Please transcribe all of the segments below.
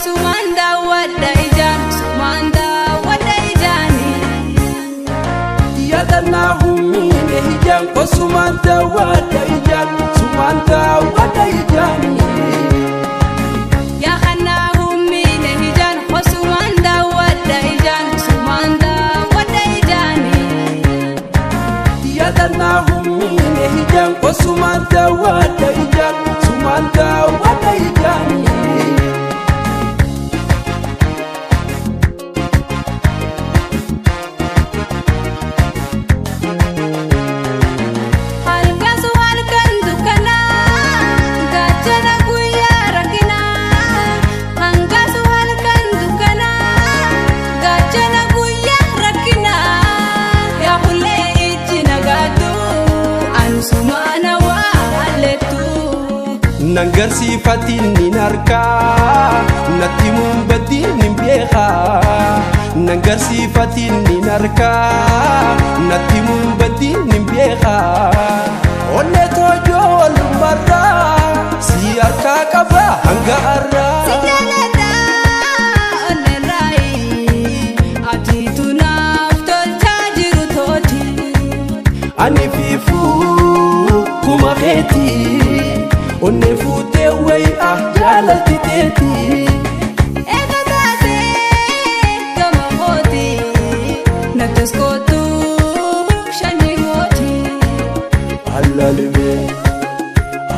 Osumanda wadaijan, sumanda wadaijani. Yadana humine hijan, Osumanda wadaijan, sumanda wadaijani. Yahana humine hijan, Osumanda wadaijan, sumanda wadaijani. Yadana humine hijan, Osumanda wadaijan, sumanda wadaijani. Nangarsi fatin ninarka, natimun badin nimbeha. Nangarsi fatin ninarka, natimun badin nimbeha. Onne tojo lumbarra, siarka kaba hangarra. Sijalada onne rai, ati tunaf tol tajiru toti. Ani fifu kumaheti. Onne fute way jalati teti. Ekadate kama hoti, nataskotu shani hoti. Allalime,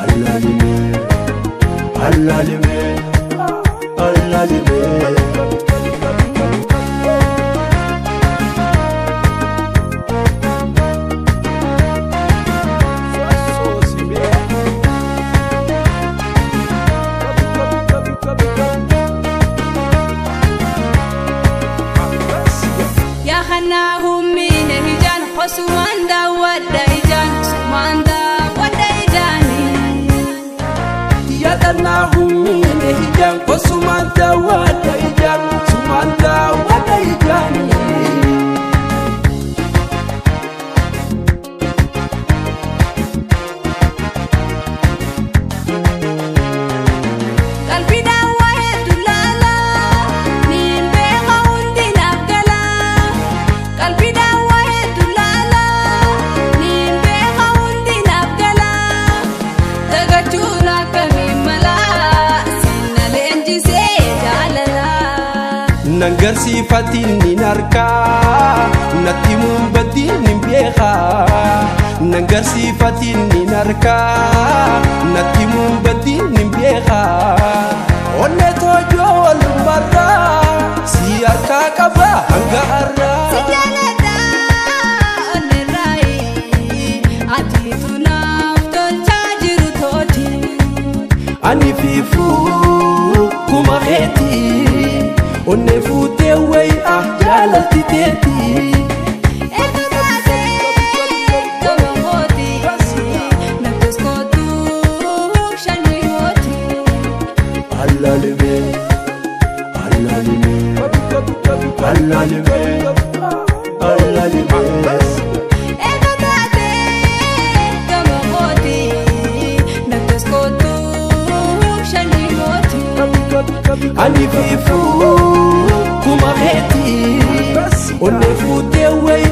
allalime, allalime, allalime. Yahana humine hijan, Osumanda wadaijan, sumanda wadaijani. Yadana humine hijan, Osumanda wadaijan, sumanda wadaijani. Nangarsi fatin ninarka, natimun badin nimbeha. Nangarsi fatin ninarka, natimun badin nimbeha. Onne tojo lumbarra, siarka kaba hangarra. Sijalada onne rai, ati tunaf tol tajiru toti. Ani fifu kumaheti. Onne fute way jalati teti. Ekadate kama hoti, nataskotu shani hoti. Allalime, allalime, allalime, allalime. Ekadate kama hoti, nataskotu shani hoti. Ani fifu kumaheti. Onne fute way